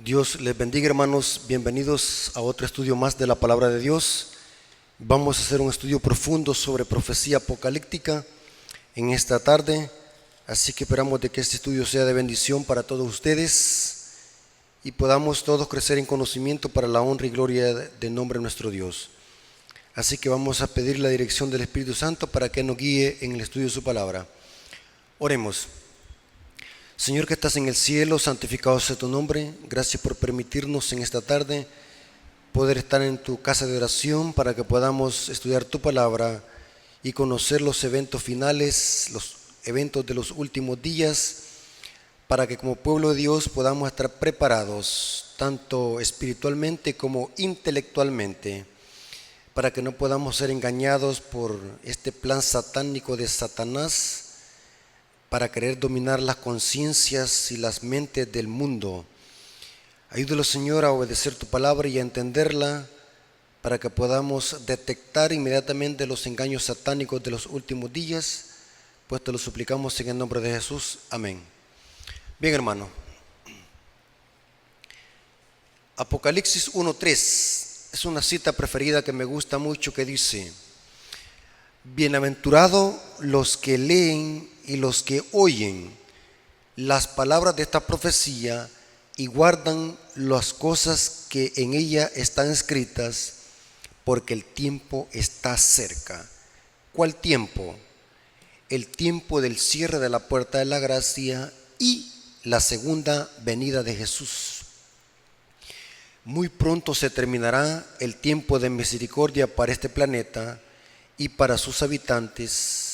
Dios les bendiga, hermanos. Bienvenidos a otro estudio más de la palabra de Dios. Vamos a hacer un estudio profundo sobre profecía apocalíptica en esta tarde, así que esperamos de que este estudio sea de bendición para todos ustedes y podamos todos crecer en conocimiento para la honra y gloria del nombre de nuestro Dios. Así que vamos a pedir la dirección del Espíritu Santo para que nos guíe en el estudio de su palabra. Oremos. Señor que estás en el cielo, santificado sea tu nombre. Gracias por permitirnos en esta tarde poder estar en tu casa de oración para que podamos estudiar tu palabra y conocer los eventos finales, los eventos de los últimos días, para que como pueblo de Dios podamos estar preparados tanto espiritualmente como intelectualmente, para que no podamos ser engañados por este plan satánico de Satanás para querer dominar las conciencias y las mentes del mundo. Ayúdanos, Señor, a obedecer tu palabra y a entenderla para que podamos detectar inmediatamente los engaños satánicos de los últimos días, pues te lo suplicamos en el nombre de Jesús. Amén. Bien, hermano. Apocalipsis 1:3 es una cita preferida que me gusta mucho, que dice: bienaventurados los que leen y los que oyen las palabras de esta profecía y guardan las cosas que en ella están escritas, porque el tiempo está cerca. ¿Cuál tiempo? El tiempo del cierre de la puerta de la gracia y la segunda venida de Jesús. Muy pronto se terminará el tiempo de misericordia para este planeta y para sus habitantes,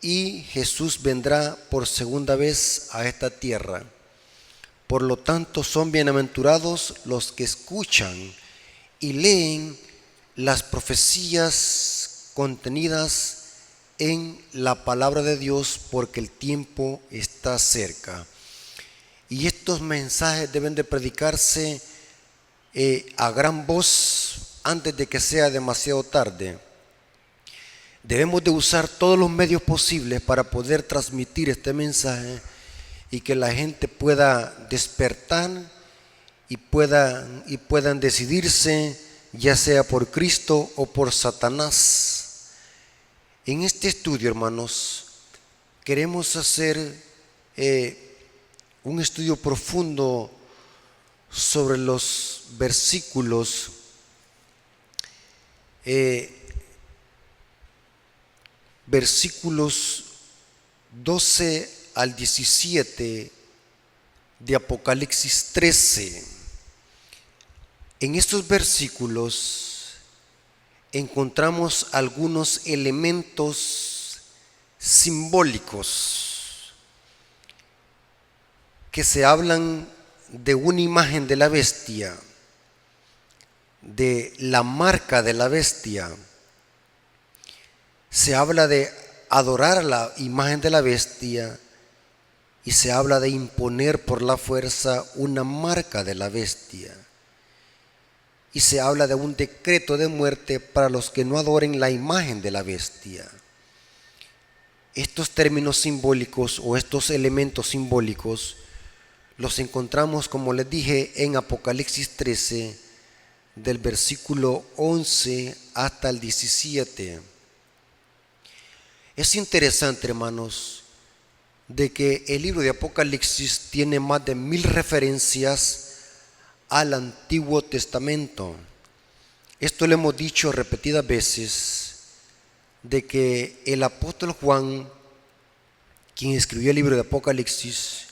y Jesús vendrá por segunda vez a esta tierra. Por lo tanto, son bienaventurados los que escuchan y leen las profecías contenidas en la palabra de Dios, porque el tiempo está cerca. Y estos mensajes deben de predicarse a gran voz antes de que sea demasiado tarde. Debemos de usar todos los medios posibles para poder transmitir este mensaje y que la gente pueda despertar y puedan decidirse, ya sea por Cristo o por Satanás. En este estudio, hermanos, queremos hacer un estudio profundo sobre los versículos versículos 12 al 17 de Apocalipsis 13. En estos versículos encontramos algunos elementos simbólicos que se hablan de una imagen de la bestia, de la marca de la bestia. Se habla de adorar la imagen de la bestia y se habla de imponer por la fuerza una marca de la bestia. Y se habla de un decreto de muerte para los que no adoren la imagen de la bestia. Estos términos simbólicos o estos elementos simbólicos los encontramos, como les dije, en Apocalipsis 13, del versículo 11 hasta el 17. Es interesante, hermanos, de que el libro de Apocalipsis tiene más de 1000 referencias al Antiguo Testamento. Esto lo hemos dicho repetidas veces, de que el apóstol Juan, quien escribió el libro de Apocalipsis,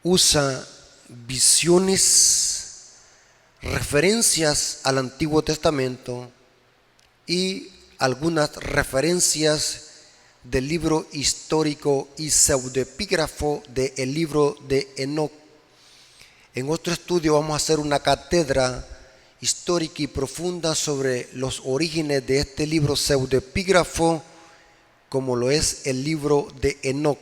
usa visiones, referencias al Antiguo Testamento y algunas referencias del libro histórico y pseudoepígrafo del libro de Enoc. En otro estudio vamos a hacer una cátedra histórica y profunda sobre los orígenes de este libro pseudoepígrafo, como lo es el libro de Enoc.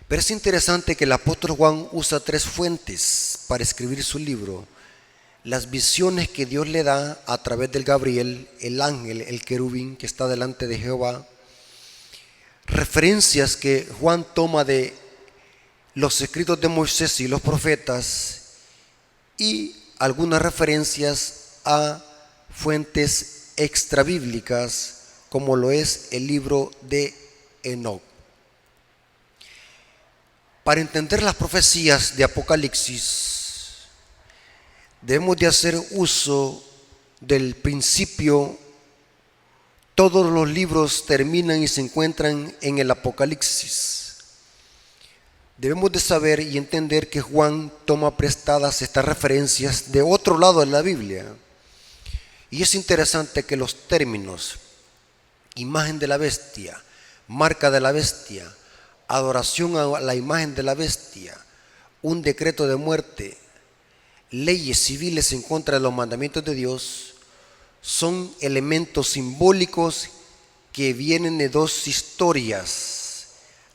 Pero es interesante que el apóstol Juan usa 3 fuentes para escribir su libro: las visiones que Dios le da a través del Gabriel, el ángel, el querubín que está delante de Jehová, referencias que Juan toma de los escritos de Moisés y los profetas y algunas referencias a fuentes extrabíblicas, como lo es el libro de Enoc. Para entender las profecías de Apocalipsis, debemos de hacer uso del principio. Todos los libros terminan y se encuentran en el Apocalipsis. Debemos de saber y entender que Juan toma prestadas estas referencias de otro lado de la Biblia. Y es interesante que los términos imagen de la bestia, marca de la bestia, adoración a la imagen de la bestia, un decreto de muerte, leyes civiles en contra de los mandamientos de Dios, son elementos simbólicos que vienen de dos historias.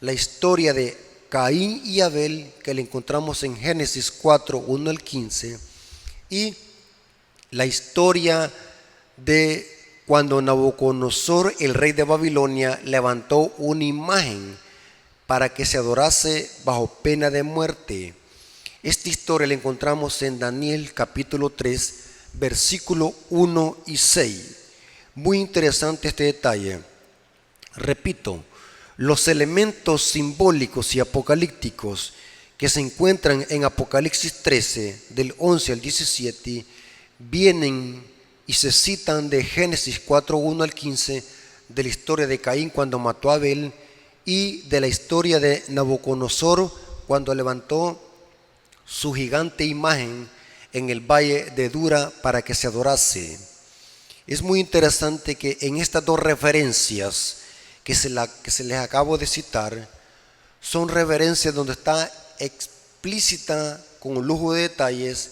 La historia de Caín y Abel, que la encontramos en Génesis 4, 1 al 15, y la historia de cuando Nabucodonosor, el rey de Babilonia, levantó una imagen para que se adorase bajo pena de muerte. Esta historia la encontramos en Daniel capítulo 3, versículo 1 y 6. Muy interesante este detalle. Repito, los elementos simbólicos y apocalípticos que se encuentran en Apocalipsis 13, del 11 al 17, vienen y se citan de Génesis 4, 1 al 15, de la historia de Caín cuando mató a Abel y de la historia de Nabucodonosor cuando levantó su gigante imagen en el valle de Dura para que se adorase. Es muy interesante que en estas dos referencias que se les acabo de citar, son referencias donde está explícita con un lujo de detalles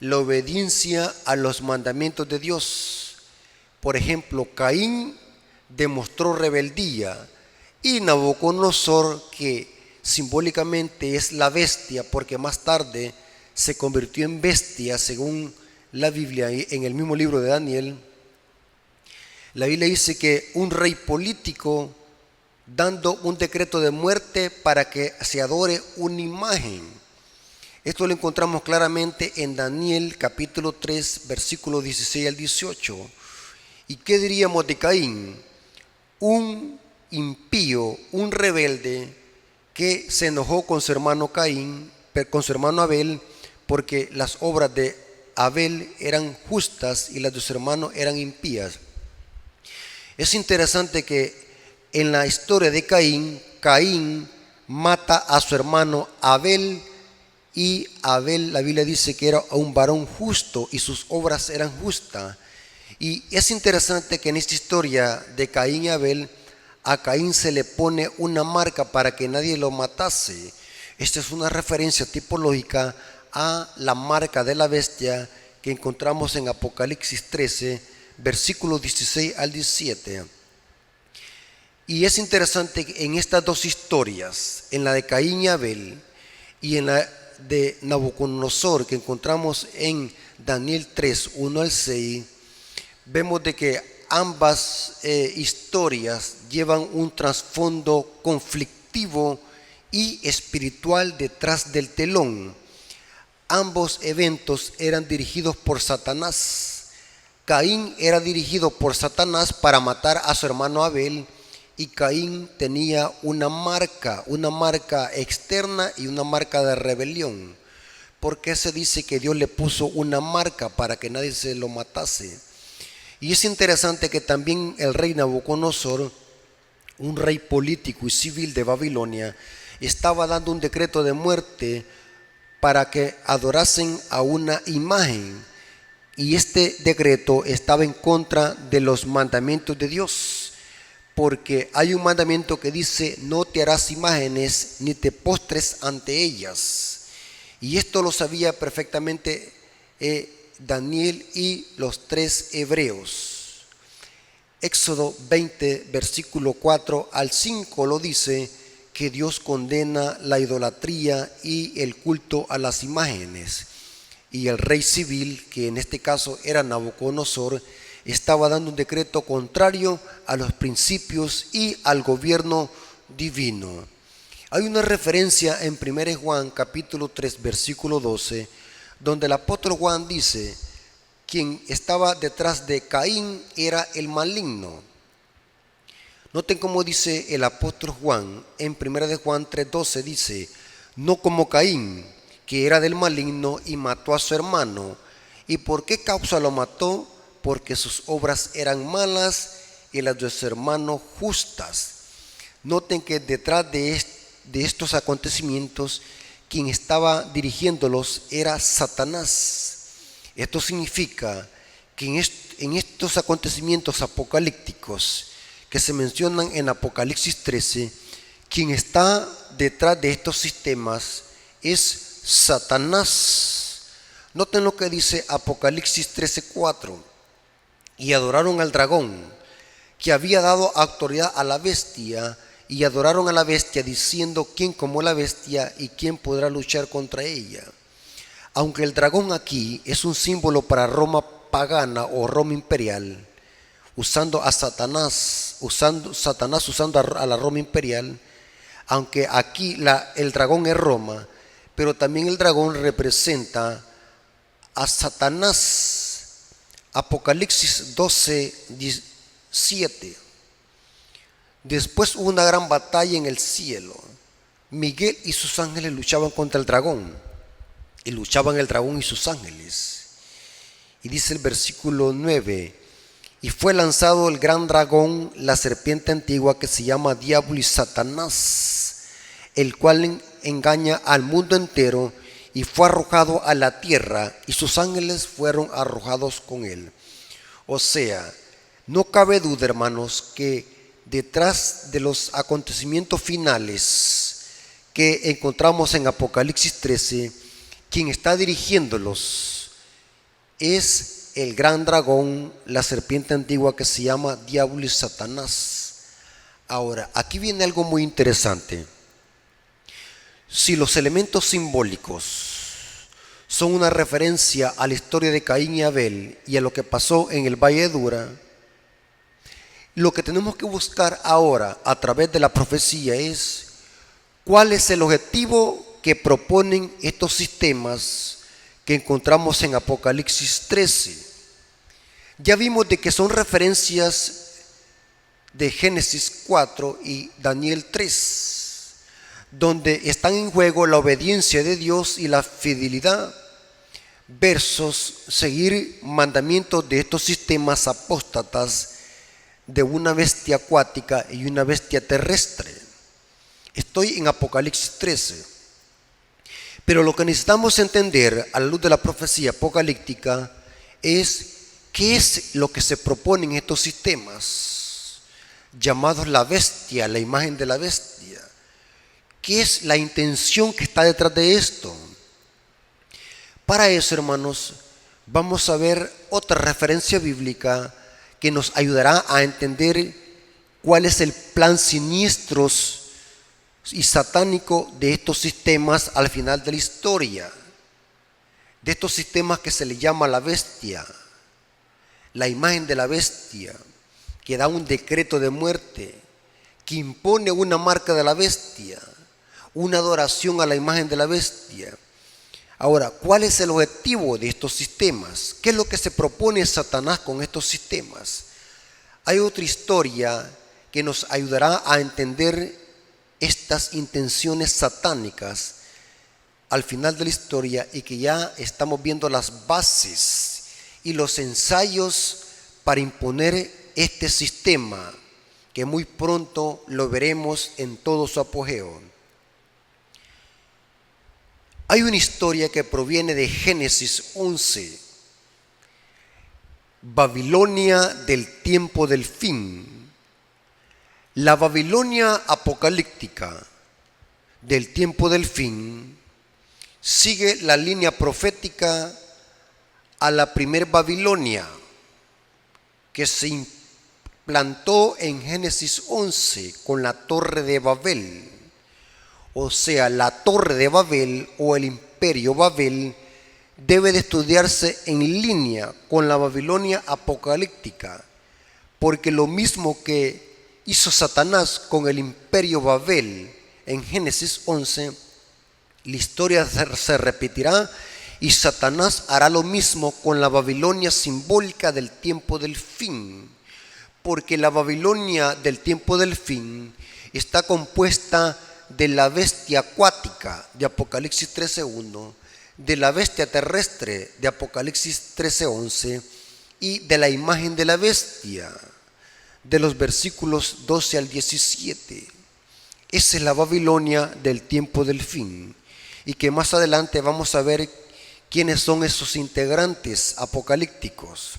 la obediencia a los mandamientos de Dios. Por ejemplo, Caín demostró rebeldía y Nabucodonosor, que simbólicamente es la bestia, porque más tarde se convirtió en bestia según la Biblia. En el mismo libro de Daniel, la Biblia dice que un rey político dando un decreto de muerte para que se adore una imagen. Esto lo encontramos claramente en Daniel capítulo 3, versículo 16 al 18. ¿Y qué diríamos de Caín? Un impío, un rebelde que se enojó con su hermano Caín, con su hermano Abel, porque las obras de Abel eran justas y las de su hermano eran impías. Es interesante que en la historia de Caín, Caín mata a su hermano Abel, y Abel, la Biblia dice que era un varón justo y sus obras eran justas. Y es interesante que en esta historia de Caín y Abel, a Caín se le pone una marca para que nadie lo matase. Esta es una referencia tipológica a la marca de la bestia que encontramos en Apocalipsis 13, versículos 16 al 17. Y es interesante que en estas dos historias, en la de Caín y Abel y en la de Nabucodonosor, que encontramos en Daniel 3, 1 al 6, vemos de que ambas historias llevan un trasfondo conflictivo y espiritual detrás del telón. Ambos eventos eran dirigidos por Satanás. Caín era dirigido por Satanás para matar a su hermano Abel, y Caín tenía una marca externa y una marca de rebelión. ¿Por qué se dice que Dios le puso una marca para que nadie se lo matase? Y es interesante que también el rey Nabucodonosor, un rey político y civil de Babilonia, estaba dando un decreto de muerte para que adorasen a una imagen. Y este decreto estaba en contra de los mandamientos de Dios, porque hay un mandamiento que dice: no te harás imágenes ni te postres ante ellas. Y esto lo sabía perfectamente Daniel y los 3 hebreos. Éxodo 20, versículo 4 al 5 lo dice, que Dios condena la idolatría y el culto a las imágenes. Y el rey civil, que en este caso era Nabucodonosor, estaba dando un decreto contrario a los principios y al gobierno divino. Hay una referencia en 1 Juan capítulo 3 versículo 12, donde el apóstol Juan dice: quien estaba detrás de Caín era el maligno. Noten cómo dice el apóstol Juan en 1 Juan 3:12, dice: no como Caín, que era del maligno y mató a su hermano. ¿Y por qué causa lo mató? Porque sus obras eran malas y las de su hermano justas. Noten que detrás de estos acontecimientos, quien estaba dirigiéndolos era Satanás. Esto significa que en estos acontecimientos apocalípticos que se mencionan en Apocalipsis 13, quien está detrás de estos sistemas es Satanás. Noten lo que dice Apocalipsis 13:4: y adoraron al dragón, que había dado autoridad a la bestia, y adoraron a la bestia, diciendo: ¿quién como la bestia y quién podrá luchar contra ella? Aunque el dragón aquí es un símbolo para Roma pagana o Roma imperial, usando a Satanás, usando a la Roma imperial, aunque aquí el dragón es Roma, pero también el dragón representa a Satanás. Apocalipsis 12:17. Después hubo una gran batalla en el cielo. Miguel y sus ángeles luchaban contra el dragón, y luchaban el dragón y sus ángeles. Y dice el versículo 9: y fue lanzado el gran dragón, la serpiente antigua, que se llama Diablo y Satanás, el cual engaña al mundo entero, y fue arrojado a la tierra, y sus ángeles fueron arrojados con él. O sea, no cabe duda, hermanos, que detrás de los acontecimientos finales que encontramos en Apocalipsis 13, quien está dirigiéndolos es el gran dragón, la serpiente antigua, que se llama Diablo y Satanás. Ahora, aquí viene algo muy interesante. Si los elementos simbólicos son una referencia a la historia de Caín y Abel y a lo que pasó en el Valle de Dura, lo que tenemos que buscar ahora a través de la profecía es cuál es el objetivo que proponen estos sistemas que encontramos en Apocalipsis 13. Ya vimos de que son referencias de Génesis 4 y Daniel 3, donde están en juego la obediencia de Dios y la fidelidad versus seguir mandamientos de estos sistemas apóstatas de una bestia acuática y una bestia terrestre. Estoy en Apocalipsis 13. Pero lo que necesitamos entender a la luz de la profecía apocalíptica es qué es lo que se propone en estos sistemas llamados la bestia, la imagen de la bestia. ¿Qué es la intención que está detrás de esto? Para eso, hermanos, vamos a ver otra referencia bíblica que nos ayudará a entender cuál es el plan siniestro y satánico de estos sistemas al final de la historia, de estos sistemas que se le llama la bestia, la imagen de la bestia, que da un decreto de muerte, que impone una marca de la bestia, una adoración a la imagen de la bestia. Ahora, ¿cuál es el objetivo de estos sistemas? ¿Qué es lo que se propone Satanás con estos sistemas? Hay otra historia que nos ayudará a entender estas intenciones satánicas al final de la historia, y que ya estamos viendo las bases y los ensayos para imponer este sistema, que muy pronto lo veremos en todo su apogeo. Hay una historia que proviene de Génesis 11, Babilonia del tiempo del fin. La Babilonia apocalíptica del tiempo del fin sigue la línea profética a la primer Babilonia, que se implantó en Génesis 11 con la Torre de Babel. O sea, la Torre de Babel o el Imperio Babel debe de estudiarse en línea con la Babilonia apocalíptica, porque lo mismo que hizo Satanás con el Imperio Babel en Génesis 11, la historia se repetirá y Satanás hará lo mismo con la Babilonia simbólica del tiempo del fin, porque la Babilonia del tiempo del fin está compuesta de la bestia acuática de Apocalipsis 13:1, de la bestia terrestre de Apocalipsis 13:11 y de la imagen de la bestia de los versículos 12 al 17. Esa es la Babilonia del tiempo del fin, y que más adelante vamos a ver quiénes son esos integrantes apocalípticos.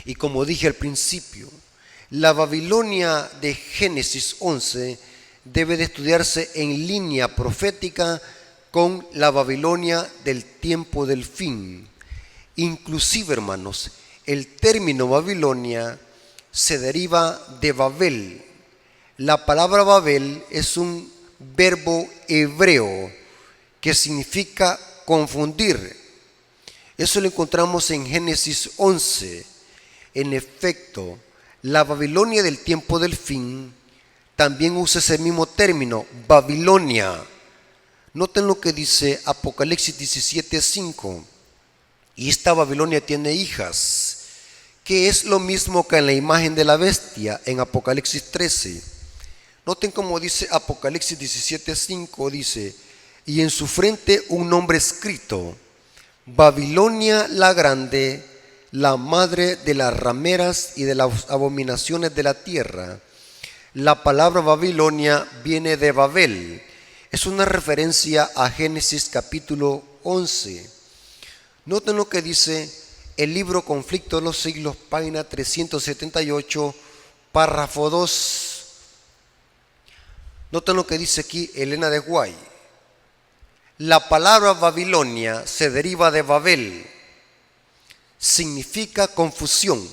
Y como dije al principio, la Babilonia de Génesis 11 debe de estudiarse en línea profética con la Babilonia del tiempo del fin. Inclusive, hermanos, el término Babilonia se deriva de Babel. La palabra Babel es un verbo hebreo que significa confundir. Eso lo encontramos en Génesis 11. En efecto, la Babilonia del tiempo del fin también usa ese mismo término, Babilonia. Noten lo que dice Apocalipsis 17:5. Y esta Babilonia tiene hijas, que es lo mismo que en la imagen de la bestia en Apocalipsis 13. Noten cómo dice Apocalipsis 17:5, dice: y en su frente un nombre escrito, Babilonia la grande, la madre de las rameras y de las abominaciones de la tierra. La palabra Babilonia viene de Babel. Es una referencia a Génesis capítulo 11. Noten lo que dice el libro Conflicto de los Siglos, página 378, párrafo 2. Noten lo que dice aquí Elena de Guay. La palabra Babilonia se deriva de Babel. Significa confusión.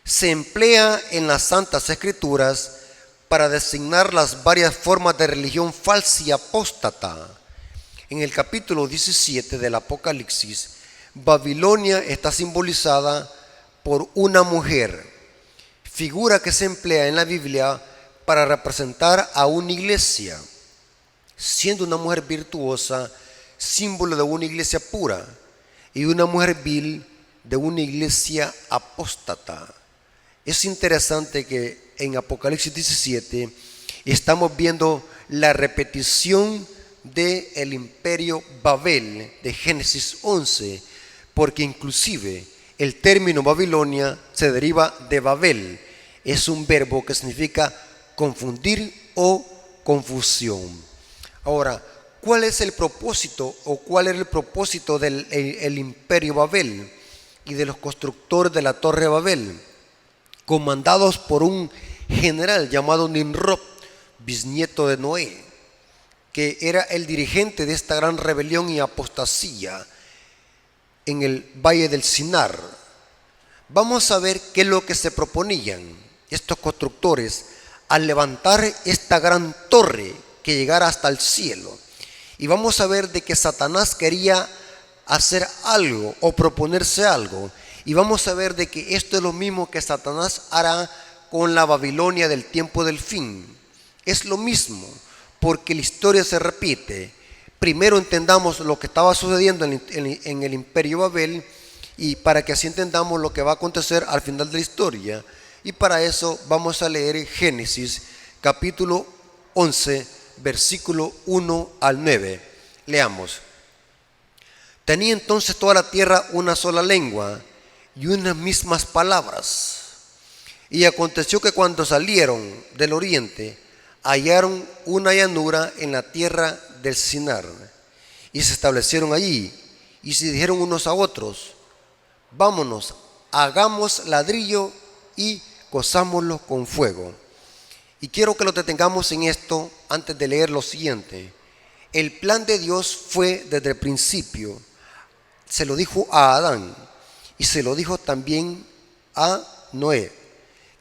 Se emplea en las Santas Escrituras para designar las varias formas de religión falsa y apóstata. En el capítulo 17 del Apocalipsis, Babilonia está simbolizada por una mujer, figura que se emplea en la Biblia para representar a una iglesia, siendo una mujer virtuosa símbolo de una iglesia pura y una mujer vil de una iglesia apóstata. Es interesante que en Apocalipsis 17 estamos viendo la repetición del imperio Babel de Génesis 11, porque inclusive el término Babilonia se deriva de Babel. Es un verbo que significa confundir o confusión. Ahora, ¿cuál es el propósito o cuál era el propósito del imperio Babel y de los constructores de la Torre de Babel, comandados por un general llamado Nimrod, bisnieto de Noé, que era el dirigente de esta gran rebelión y apostasía en el valle del Sinar? Vamos a ver qué es lo que se proponían estos constructores al levantar esta gran torre que llegara hasta el cielo. Y vamos a ver de que Satanás quería hacer algo o proponerse algo. Y vamos a ver de que esto es lo mismo que Satanás hará con la Babilonia del tiempo del fin. Es lo mismo, porque la historia se repite. Primero entendamos lo que estaba sucediendo en el imperio Babel, y para que así entendamos lo que va a acontecer al final de la historia. Y para eso vamos a leer Génesis capítulo 11, versículo 1 al 9. Leamos. Tenía entonces toda la tierra una sola lengua y unas mismas palabras. Y aconteció que cuando salieron del oriente, hallaron una llanura en la tierra del Sinar, y se establecieron allí, y se dijeron unos a otros: vámonos, hagamos ladrillo y cozámoslo con fuego. Y quiero que lo detengamos en esto antes de leer lo siguiente. El plan de Dios fue desde el principio. Se lo dijo a Adán y se lo dijo también a Noé,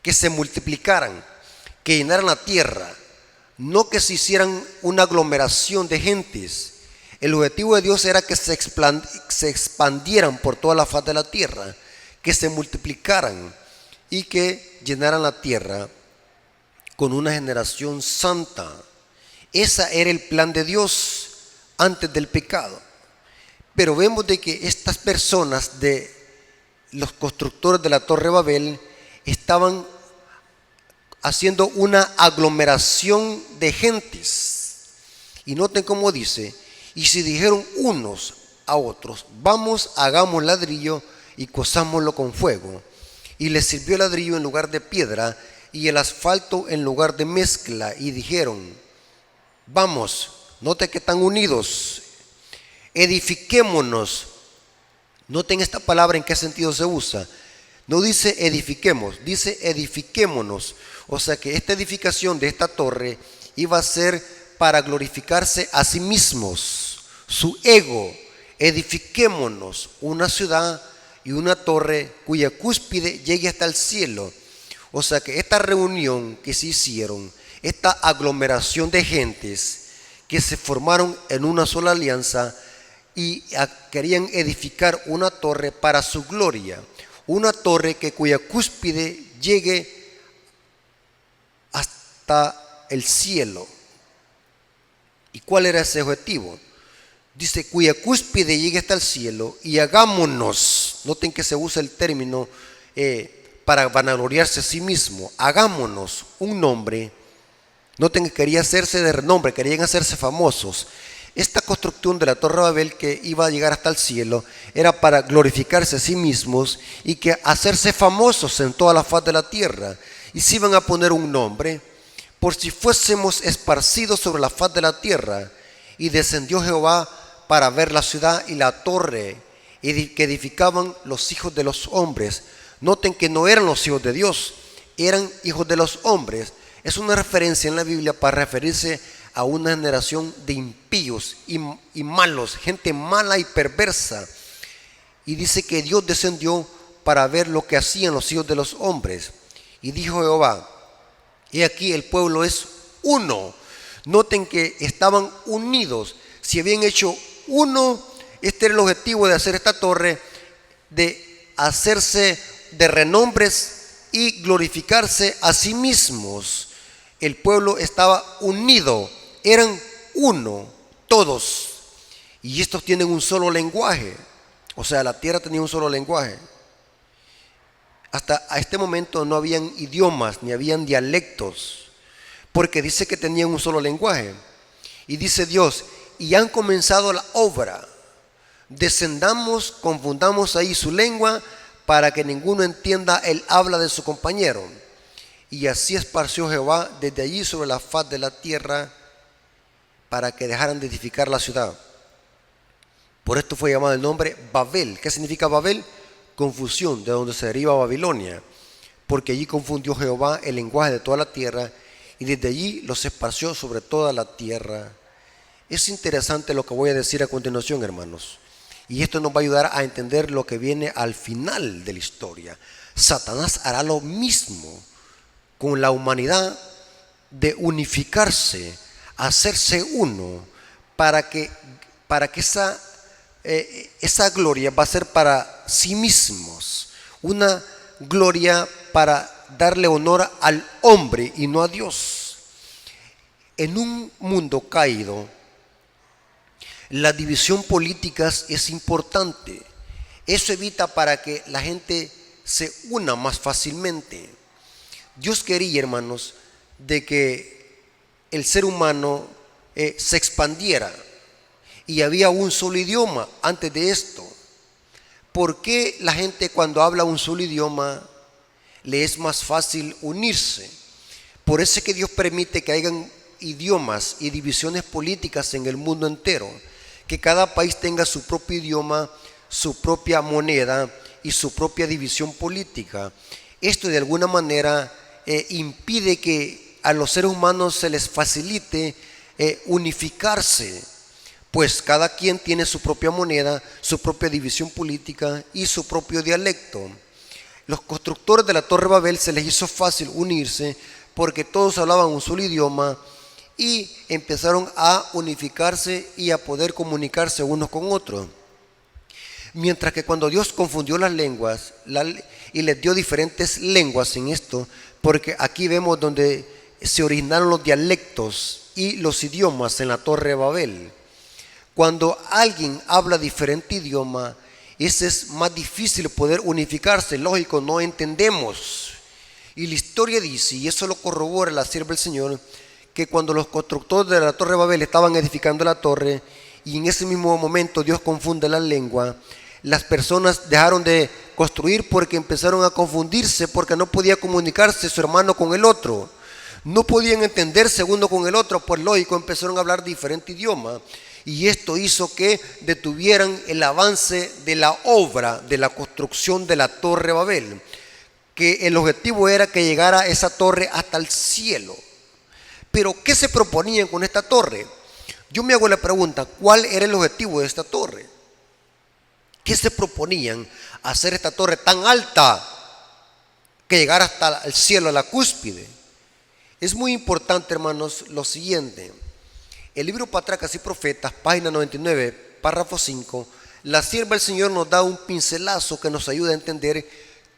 que se multiplicaran, que llenaran la tierra, no que se hicieran una aglomeración de gentes. El objetivo de Dios era que se expandieran por toda la faz de la tierra, que se multiplicaran y que llenaran la tierra con una generación santa. Ese era el plan de Dios antes del pecado. Pero vemos de que estas personas, de los constructores de la Torre Babel, estaban haciendo una aglomeración de gentes. Y noten cómo dice: y se dijeron unos a otros, vamos, hagamos ladrillo y cozámoslo con fuego. Y les sirvió el ladrillo en lugar de piedra y el asfalto en lugar de mezcla. Y dijeron, vamos, noten que están unidos, edifiquémonos. Noten esta palabra en qué sentido se usa. No dice edifiquemos, dice edifiquémonos. O sea que esta edificación de esta torre iba a ser para glorificarse a sí mismos, su ego. Edifiquémonos una ciudad y una torre cuya cúspide llegue hasta el cielo. O sea que esta reunión que se hicieron, esta aglomeración de gentes que se formaron en una sola alianza y querían edificar una torre para su gloria, una torre cuya cúspide llegue hasta el cielo. ¿Y cuál era ese objetivo? Dice, cuya cúspide llegue hasta el cielo, y hagámonos. Noten que se usa el término para vanagloriarse a sí mismo. Hagámonos un nombre. Noten que quería hacerse de renombre, querían hacerse famosos. Esta construcción de la Torre de Babel, que iba a llegar hasta el cielo, era para glorificarse a sí mismos y que hacerse famosos en toda la faz de la tierra. Y se iban a poner un nombre, por si fuésemos esparcidos sobre la faz de la tierra. Y descendió Jehová para ver la ciudad y la torre que edificaban los hijos de los hombres. Noten que no eran los hijos de Dios, eran hijos de los hombres. Es una referencia en la Biblia para referirse a una generación de impíos y malos, gente mala y perversa. Y dice que Dios descendió para ver lo que hacían los hijos de los hombres. Y dijo Jehová, y aquí el pueblo es uno. Noten que estaban unidos, se habían hecho uno. Este era el objetivo de hacer esta torre, de hacerse de renombres y glorificarse a sí mismos. El pueblo estaba unido, eran uno, todos. Y estos tienen un solo lenguaje. O sea, la tierra tenía un solo lenguaje. Hasta a este momento no habían idiomas, ni habían dialectos, porque dice que tenían un solo lenguaje. Y dice Dios, y han comenzado la obra. Descendamos, confundamos ahí su lengua, para que ninguno entienda el habla de su compañero. Y así esparció Jehová desde allí sobre la faz de la tierra, para que dejaran de edificar la ciudad. Por esto fue llamado el nombre Babel. ¿Qué significa Babel? Confusión, de donde se deriva Babilonia, porque allí confundió Jehová el lenguaje de toda la tierra, y desde allí los esparció sobre toda la tierra. Es interesante lo que voy a decir a continuación, hermanos, y esto nos va a ayudar a entender lo que viene al final de la historia. Satanás hará lo mismo con la humanidad, de unificarse, hacerse uno, para que esa gloria va a ser para sí mismos, una gloria para darle honor al hombre y no a Dios. En un mundo caído, la división política es importante. Eso evita para que la gente se una más fácilmente. Dios quería, hermanos, de que el ser humano se expandiera, y había un solo idioma antes de esto. ¿Por qué la gente, cuando habla un solo idioma, le es más fácil unirse? Por eso es que Dios permite que hayan idiomas y divisiones políticas en el mundo entero, que cada país tenga su propio idioma, su propia moneda y su propia división política. Esto de alguna manera impide que a los seres humanos se les facilite unificarse, pues cada quien tiene su propia moneda, su propia división política y su propio dialecto. Los constructores de la Torre Babel se les hizo fácil unirse porque todos hablaban un solo idioma y empezaron a unificarse y a poder comunicarse unos con otros. Mientras que cuando Dios confundió las lenguas y les dio diferentes lenguas en esto, porque aquí vemos donde se originaron los dialectos y los idiomas en la Torre de Babel. Cuando alguien habla diferente idioma, ese es más difícil poder unificarse. Lógico, no entendemos. Y la historia dice, y eso lo corrobora la sierva del Señor, que cuando los constructores de la Torre de Babel estaban edificando la torre, y en ese mismo momento Dios confunde la lengua, las personas dejaron de construir porque empezaron a confundirse, porque no podía comunicarse su hermano con el otro. No podían entenderse uno con el otro, pues lógico, empezaron a hablar diferente idioma. Y esto hizo que detuvieran el avance de la obra de la construcción de la Torre de Babel, que el objetivo era que llegara esa torre hasta el cielo. Pero ¿qué se proponían con esta torre? Yo me hago la pregunta, ¿cuál era el objetivo de esta torre? ¿Qué se proponían? Hacer esta torre tan alta que llegara hasta el cielo, a la cúspide. Es muy importante, hermanos, lo siguiente. El libro Patriarcas y Profetas, página 99, párrafo 5, la sierva del Señor nos da un pincelazo que nos ayuda a entender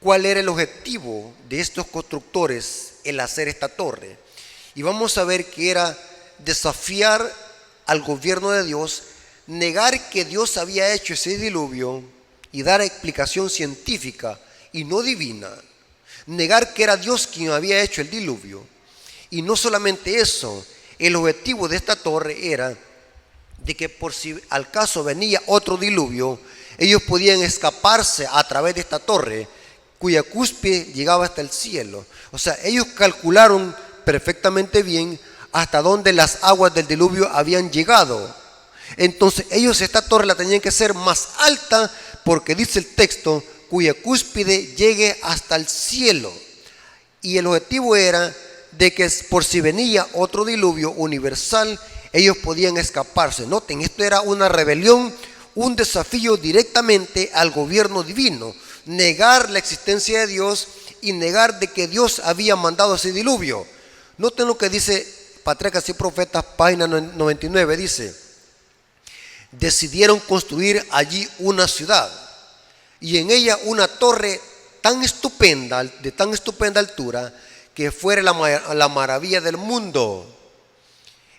cuál era el objetivo de estos constructores el hacer esta torre. Y vamos a ver que era desafiar al gobierno de Dios, negar que Dios había hecho ese diluvio y dar explicación científica y no divina. Negar que era Dios quien había hecho el diluvio. Y no solamente eso, el objetivo de esta torre era de que por si al caso venía otro diluvio, ellos podían escaparse a través de esta torre, cuya cúspide llegaba hasta el cielo. O sea, ellos calcularon perfectamente bien hasta dónde las aguas del diluvio habían llegado. Entonces ellos esta torre la tenían que hacer más alta, porque dice el texto, cuya cúspide llegue hasta el cielo. Y el objetivo era de que por si venía otro diluvio universal, ellos podían escaparse. Noten, esto era una rebelión, un desafío directamente al gobierno divino. Negar la existencia de Dios y negar de que Dios había mandado ese diluvio. Noten lo que dice Patriarcas y Profetas, página 99, dice: decidieron construir allí una ciudad y en ella una torre tan estupenda, de tan estupenda altura, que fuera la maravilla del mundo.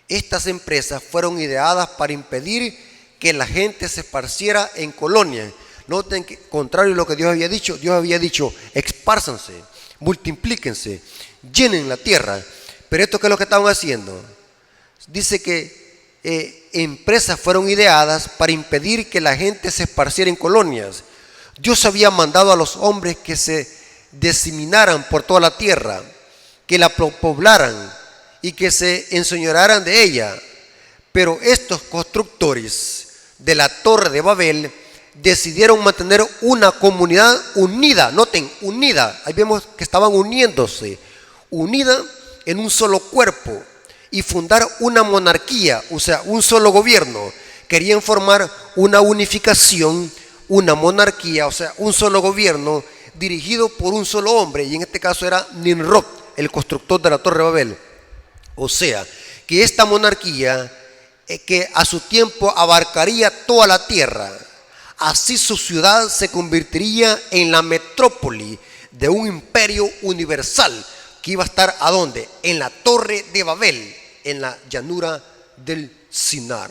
Estas empresas fueron ideadas para impedir que la gente se esparciera en colonias. Noten que, contrario a lo que Dios había dicho, expársanse, multiplíquense, llenen la tierra. Pero esto, ¿qué es lo que estaban haciendo? Dice que empresas fueron ideadas para impedir que la gente se esparciera en colonias. Dios había mandado a los hombres que se diseminaran por toda la tierra, que la poblaran y que se enseñorearan de ella. Pero estos constructores de la Torre de Babel decidieron mantener una comunidad unida. Noten, unida. Ahí vemos que estaban uniéndose, unida en un solo cuerpo, y fundar una monarquía, o sea, un solo gobierno. Querían formar una unificación, una monarquía, o sea, un solo gobierno dirigido por un solo hombre, y en este caso era Nimrod, el constructor de la Torre de Babel. O sea, que esta monarquía que a su tiempo abarcaría toda la tierra, así su ciudad se convertiría en la metrópoli de un imperio universal que iba a estar ¿a dónde? En la Torre de Babel, en la llanura del Sinar.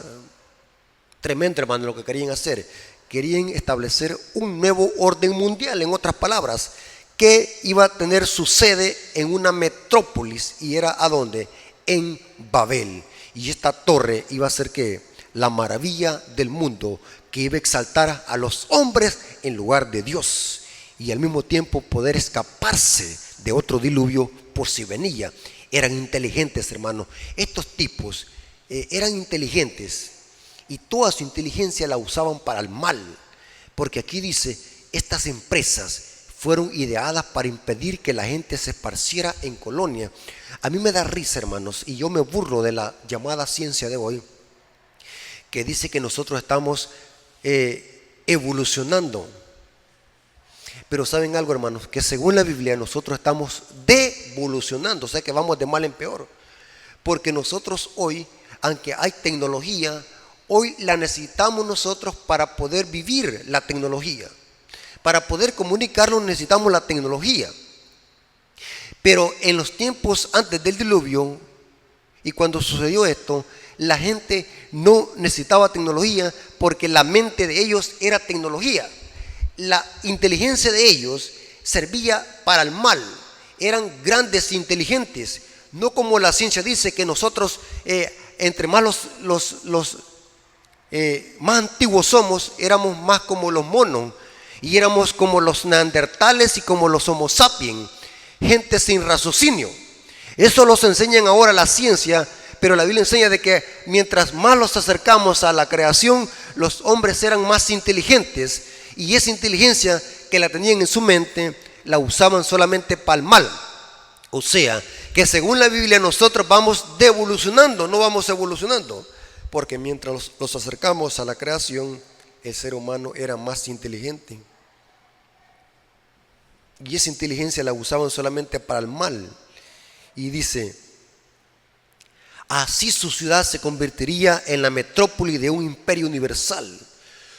Tremendo, hermano, lo que querían hacer. Querían establecer un nuevo orden mundial, en otras palabras, que iba a tener su sede en una metrópolis, y era ¿a dónde? En Babel. Y esta torre iba a ser ¿qué? La maravilla del mundo, que iba a exaltar a los hombres en lugar de Dios, y al mismo tiempo poder escaparse de otro diluvio por si venía. Eran inteligentes, hermanos. Estos tipos eran inteligentes, y toda su inteligencia la usaban para el mal, porque aquí dice, estas empresas fueron ideadas para impedir que la gente se esparciera en colonia. A mí me da risa, hermanos, y yo me burlo de la llamada ciencia de hoy, que dice que nosotros estamos evolucionando. Pero ¿saben algo, hermanos? Que según la Biblia nosotros estamos devolucionando, o sea que vamos de mal en peor. Porque nosotros hoy, aunque hay tecnología, hoy la necesitamos nosotros para poder vivir la tecnología. Para poder comunicarnos necesitamos la tecnología. Pero en los tiempos antes del diluvio, Y cuando sucedió esto, la gente no necesitaba tecnología porque la mente de ellos era tecnología. La inteligencia de ellos servía para el mal. Eran grandes inteligentes. No como la ciencia dice que nosotros, entre más los más antiguos somos, éramos más como los monos. Y éramos como los neandertales y como los homo sapiens. Gente sin raciocinio. Eso los enseñan ahora la ciencia, pero la Biblia enseña de que mientras más los acercamos a la creación, los hombres eran más inteligentes, y esa inteligencia que la tenían en su mente, la usaban solamente para el mal. O sea, que según la Biblia nosotros vamos devolucionando, no vamos evolucionando, porque mientras los acercamos a la creación, el ser humano era más inteligente. Y esa inteligencia la usaban solamente para el mal. Y dice, así su ciudad se convertiría en la metrópoli de un imperio universal.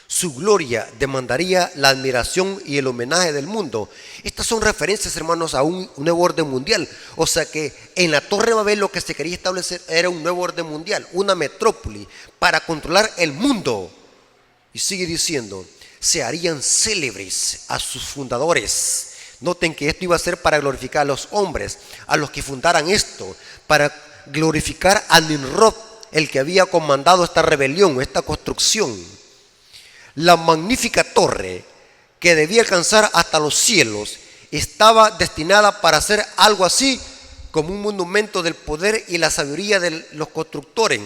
Su gloria demandaría la admiración y el homenaje del mundo. Estas son referencias, hermanos, a un nuevo orden mundial. O sea que en la Torre de Babel lo que se quería establecer era un nuevo orden mundial, una metrópoli para controlar el mundo. Y sigue diciendo, se harían célebres a sus fundadores. Noten que esto iba a ser para glorificar a los hombres, a los que fundaran esto, para glorificar a Nimrod, el que había comandado esta rebelión, esta construcción. La magnífica torre, que debía alcanzar hasta los cielos, estaba destinada para ser algo así como un monumento del poder y la sabiduría de los constructores,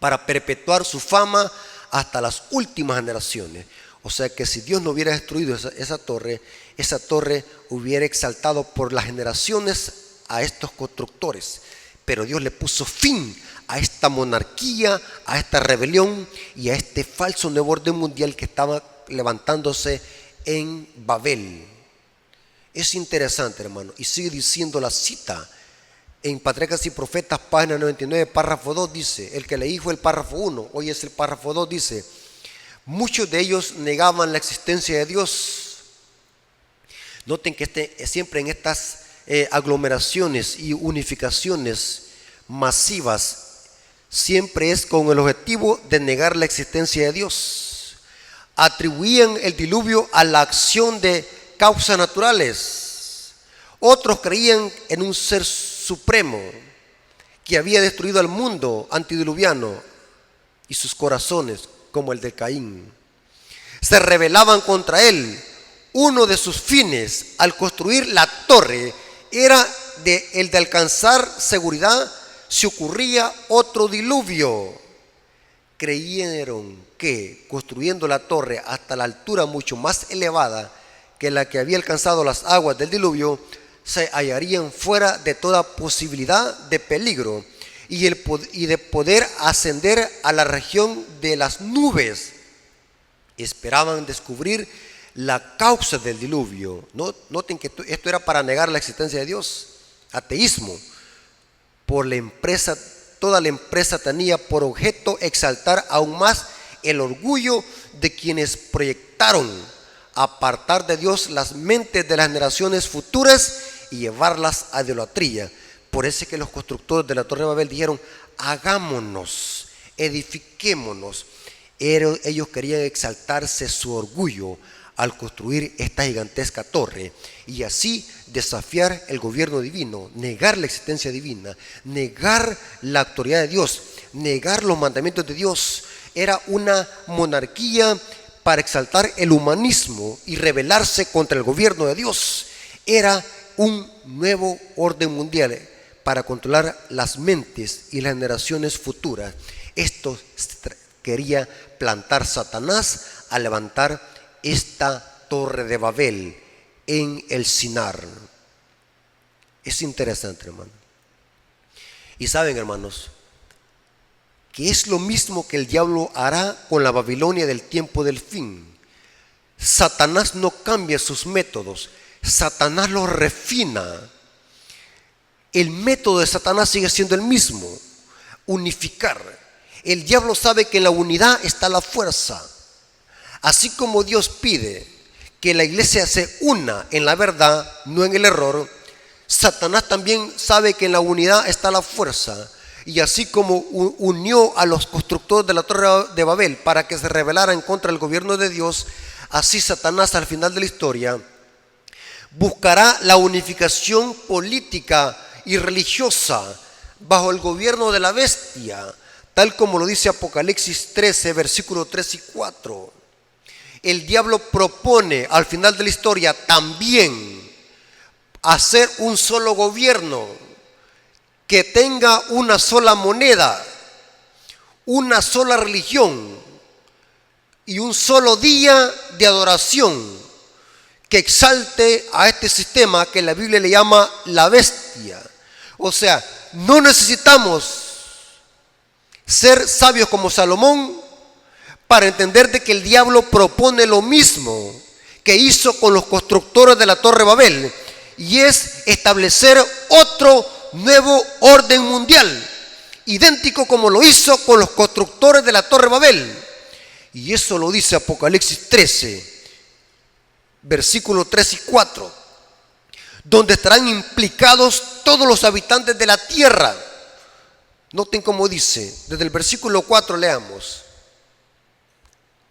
para perpetuar su fama hasta las últimas generaciones. O sea que si Dios no hubiera destruido esa torre hubiera exaltado por las generaciones a estos constructores. Pero Dios le puso fin a esta monarquía, a esta rebelión y a este falso nuevo orden mundial que estaba levantándose en Babel. Es interesante, hermano. Y sigue diciendo la cita en Patriarcas y Profetas, página 99, párrafo 2, dice, el que leí fue el párrafo 1, hoy es el párrafo 2, dice, muchos de ellos negaban la existencia de Dios. Noten que siempre en estas aglomeraciones y unificaciones masivas, siempre es con el objetivo de negar la existencia de Dios. Atribuían el diluvio a la acción de causas naturales. Otros creían en un ser supremo que había destruido al mundo antediluviano y sus corazones, como el de Caín. Se rebelaban contra él. Uno de sus fines al construir la torre era el de alcanzar seguridad si ocurría otro diluvio. Creyeron que construyendo la torre hasta la altura mucho más elevada que la que había alcanzado las aguas del diluvio, se hallarían fuera de toda posibilidad de peligro y de poder ascender a la región de las nubes. Esperaban descubrir la causa del diluvio. Noten que esto era para negar la existencia de Dios. Ateísmo. Toda la empresa tenía por objeto exaltar aún más el orgullo de quienes proyectaron apartar de Dios las mentes de las generaciones futuras y llevarlas a idolatría. Por eso es que los constructores de la Torre de Babel dijeron, hagámonos, edifiquémonos. Ellos querían exaltarse su orgullo al construir esta gigantesca torre y así desafiar el gobierno divino, negar la existencia divina, negar la autoridad de Dios, negar los mandamientos de Dios. Era una monarquía para exaltar el humanismo y rebelarse contra el gobierno de Dios. Era un nuevo orden mundial para controlar las mentes y las generaciones futuras. Esto quería plantar Satanás al levantar esta torre de Babel en el Sinar. Es interesante, hermano. Y saben, hermanos, que es lo mismo que el diablo hará con la Babilonia del tiempo del fin. Satanás no cambia sus métodos, Satanás los refina. El método de Satanás sigue siendo el mismo, unificar. El diablo sabe que en la unidad está la fuerza. Así como Dios pide que la iglesia se una en la verdad, no en el error, Satanás también sabe que en la unidad está la fuerza. y así como unió a los constructores de la Torre de Babel para que se rebelaran contra el gobierno de Dios, así Satanás al final de la historia buscará la unificación política y religiosa bajo el gobierno de la bestia, tal como lo dice Apocalipsis 13, versículos 3 y 4. El diablo propone al final de la historia también hacer un solo gobierno que tenga una sola moneda, una sola religión y un solo día de adoración que exalte a este sistema que la Biblia le llama la bestia. O sea, no necesitamos ser sabios como Salomón para entender de que el diablo propone lo mismo que hizo con los constructores de la Torre Babel, y es establecer otro nuevo orden mundial, idéntico como lo hizo con los constructores de la Torre Babel. Y eso lo dice Apocalipsis 13, versículos 3 y 4, donde estarán implicados todos los habitantes de la tierra. Noten cómo dice, desde el versículo 4 leamos,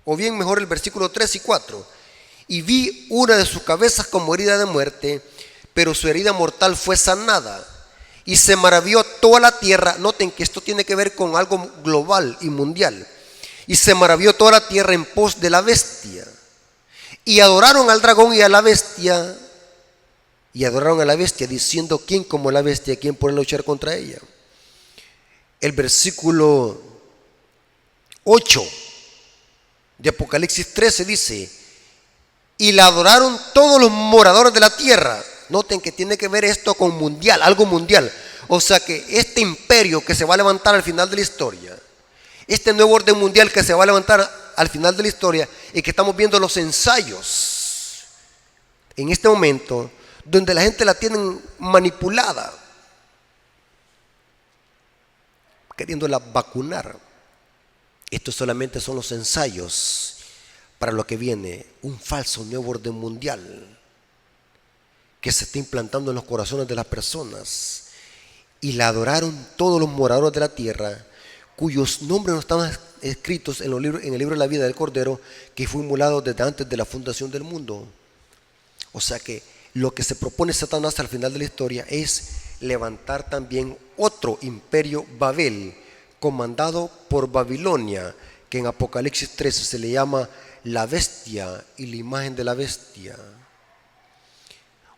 o bien mejor el versículo 3 y 4. Y vi una de sus cabezas como herida de muerte, pero su herida mortal fue sanada. Y se maravilló toda la tierra. Noten que esto tiene que ver con algo global y mundial. Y se maravilló toda la tierra en pos de la bestia. Y adoraron al dragón y a la bestia. Y adoraron a la bestia, diciendo: ¿quién como la bestia? ¿Quién puede luchar contra ella? El versículo 8 de Apocalipsis 13 dice: y la adoraron todos los moradores de la tierra. Noten que tiene que ver esto con mundial, algo mundial. O sea que este imperio que se va a levantar al final de la historia, este nuevo orden mundial que se va a levantar al final de la historia, y que estamos viendo los ensayos en este momento, donde la gente la tienen manipulada, queriéndola vacunar. Estos solamente son los ensayos para lo que viene, un falso nuevo orden mundial que se está implantando en los corazones de las personas. Y la adoraron todos los moradores de la tierra, cuyos nombres no estaban escritos en el libro de la vida del Cordero, que fue inmolado desde antes de la fundación del mundo. O sea que lo que se propone Satanás al final de la historia es levantar también otro imperio Babel, comandado por Babilonia, que en Apocalipsis 13 se le llama la bestia y la imagen de la bestia.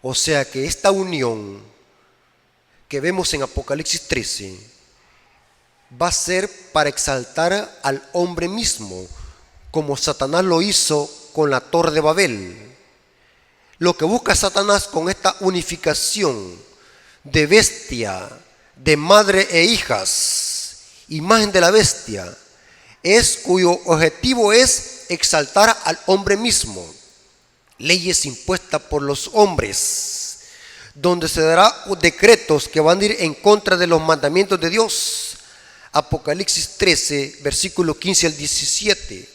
O sea que esta unión que vemos en Apocalipsis 13 va a ser para exaltar al hombre mismo, como Satanás lo hizo con la Torre de Babel. Lo que busca Satanás con esta unificación de bestia, de madre e hijas, imagen de la bestia, es cuyo objetivo es exaltar al hombre mismo. Leyes impuestas por los hombres, donde se dará decretos que van a ir en contra de los mandamientos de Dios. Apocalipsis 13, versículo 15 al 17.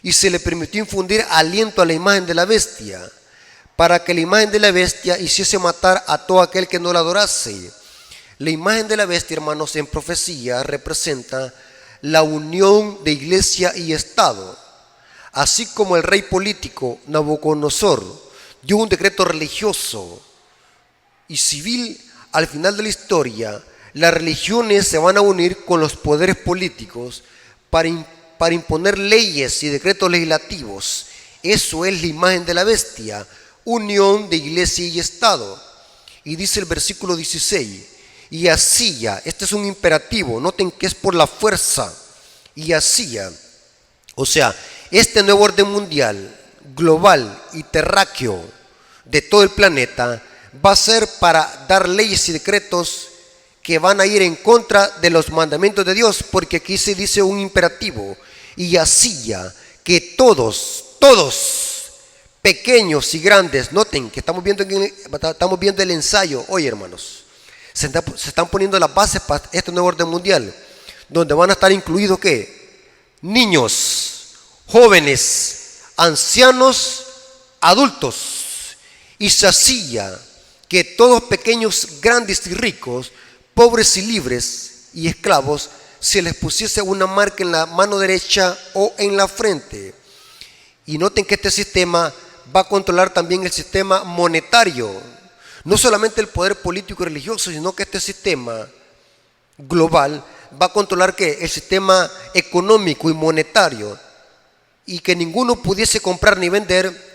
Y se le permitió infundir aliento a la imagen de la bestia, para que la imagen de la bestia hiciese matar a todo aquel que no la adorase. La imagen de la bestia, hermanos, en profecía representa la unión de iglesia y Estado. Así como el rey político Nabucodonosor dio un decreto religioso y civil al final de la historia, las religiones se van a unir con los poderes políticos para imponer leyes y decretos legislativos. Eso es la imagen de la bestia, unión de iglesia y Estado. Y dice el versículo 16, y hacía, este es un imperativo, noten que es por la fuerza, y hacía, o sea, este nuevo orden mundial, global y terráqueo de todo el planeta, va a ser para dar leyes y decretos que van a ir en contra de los mandamientos de Dios, porque aquí se dice un imperativo, y hacía que todos, pequeños y grandes, noten que estamos viendo el ensayo hoy, hermanos, se están poniendo las bases para este nuevo orden mundial, donde van a estar incluidos ¿qué? Niños, jóvenes, ancianos, adultos. Y se hacía que todos, pequeños, grandes y ricos, pobres y libres, y esclavos se les pusiese una marca en la mano derecha o en la frente. Y noten que este sistema va a controlar también el sistema monetario, no solamente el poder político y religioso, sino que este sistema global va a controlar ¿qué? El sistema económico y monetario, y que ninguno pudiese comprar ni vender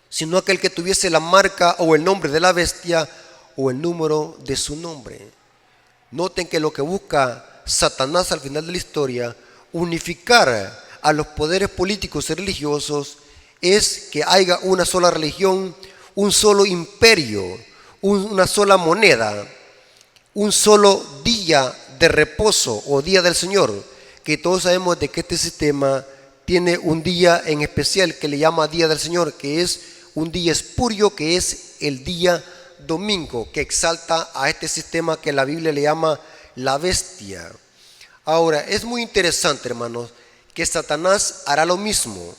sino aquel que tuviese la marca o el nombre de la bestia o el número de su nombre. Noten que lo que busca Satanás al final de la historia, unificar a los poderes políticos y religiosos, es que haya una sola religión, un solo imperio, una sola moneda, un solo día de reposo o día del Señor, que todos sabemos de que este sistema tiene un día en especial que le llama Día del Señor, que es un día espurio, que es el día domingo, que exalta a este sistema que la Biblia le llama la bestia. Ahora, es muy interesante, hermanos, que Satanás hará lo mismo.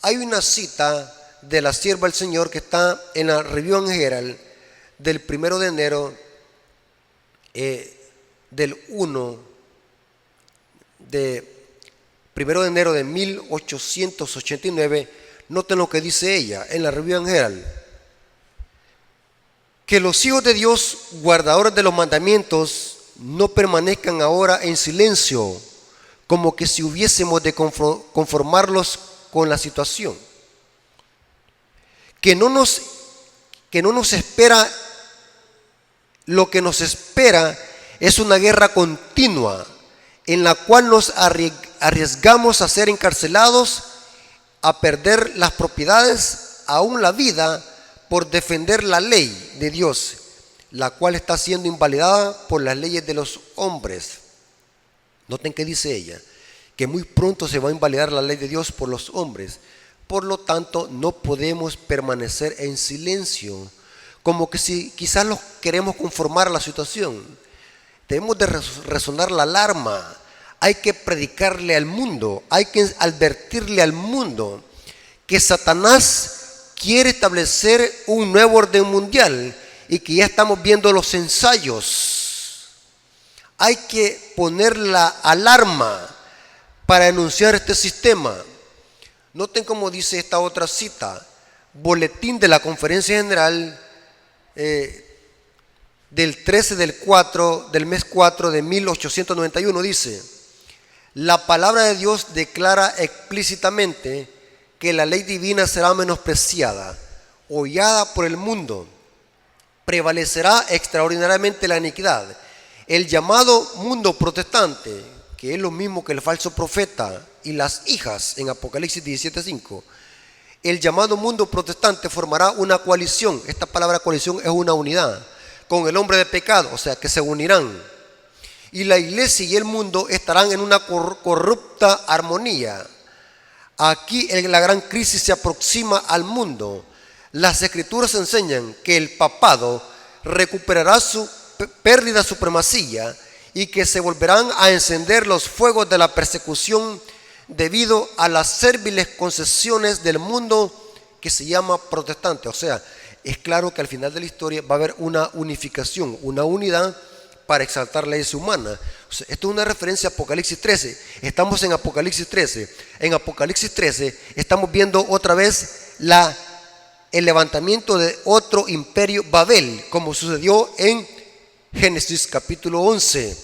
Hay una cita de la sierva del Señor que está en la Review and Herald del 1 de enero del 1 de enero de 1889. Noten lo que dice ella en la Review and Herald: que los hijos de Dios, guardadores de los mandamientos, no permanezcan ahora en silencio, como que si hubiésemos de conformarlos con la situación. Que no nos espera, lo que nos espera es una guerra continua en la cual nos arriesgamos a ser encarcelados, a perder las propiedades, aún la vida, por defender la ley de Dios, la cual está siendo invalidada por las leyes de los hombres. Noten que dice ella, que muy pronto se va a invalidar la ley de Dios por los hombres. Por lo tanto, no podemos permanecer en silencio, como que si quizás los queremos conformar a la situación. Debemos de resonar la alarma. Hay que predicarle al mundo, hay que advertirle al mundo que Satanás quiere establecer un nuevo orden mundial y que ya estamos viendo los ensayos. Hay que poner la alarma para anunciar este sistema. Noten cómo dice esta otra cita, boletín de la Conferencia General del 13 del mes 4 de 1891, dice: la palabra de Dios declara explícitamente que la ley divina será menospreciada, hollada por el mundo. Prevalecerá extraordinariamente la iniquidad. El llamado mundo protestante, que es lo mismo que el falso profeta y las hijas en Apocalipsis 17:5, el llamado mundo protestante formará una coalición. Esta palabra coalición es una unidad con el hombre de pecado, o sea que se unirán. Y la iglesia y el mundo estarán en una corrupta armonía. Aquí la gran crisis se aproxima al mundo. Las escrituras enseñan que el papado recuperará su pérdida supremacía y que se volverán a encender los fuegos de la persecución debido a las serviles concesiones del mundo que se llama protestante. O sea, es claro que al final de la historia va a haber una unificación, una unidad para exaltar la ley humana. O sea, esto es una referencia a Apocalipsis 13. Estamos en Apocalipsis 13. En Apocalipsis 13 estamos viendo otra vez el levantamiento de otro imperio, Babel, como sucedió en Génesis capítulo 11.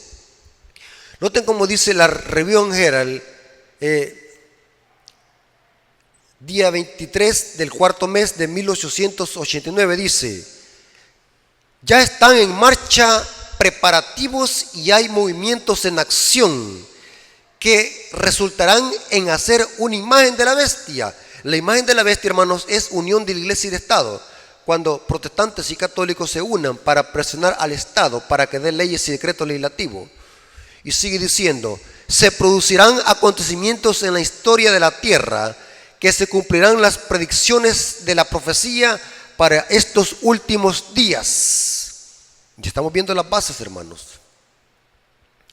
Noten cómo dice la Review and Herald, día 23 del cuarto mes de 1889, dice: ya están en marcha preparativos y hay movimientos en acción que resultarán en hacer una imagen de la bestia. La imagen de la bestia, hermanos, es unión de la iglesia y de Estado. Cuando protestantes y católicos se unan para presionar al Estado para que dé leyes y decretos legislativos. Y sigue diciendo: se producirán acontecimientos en la historia de la tierra que se cumplirán las predicciones de la profecía para estos últimos días. Y estamos viendo las bases, hermanos.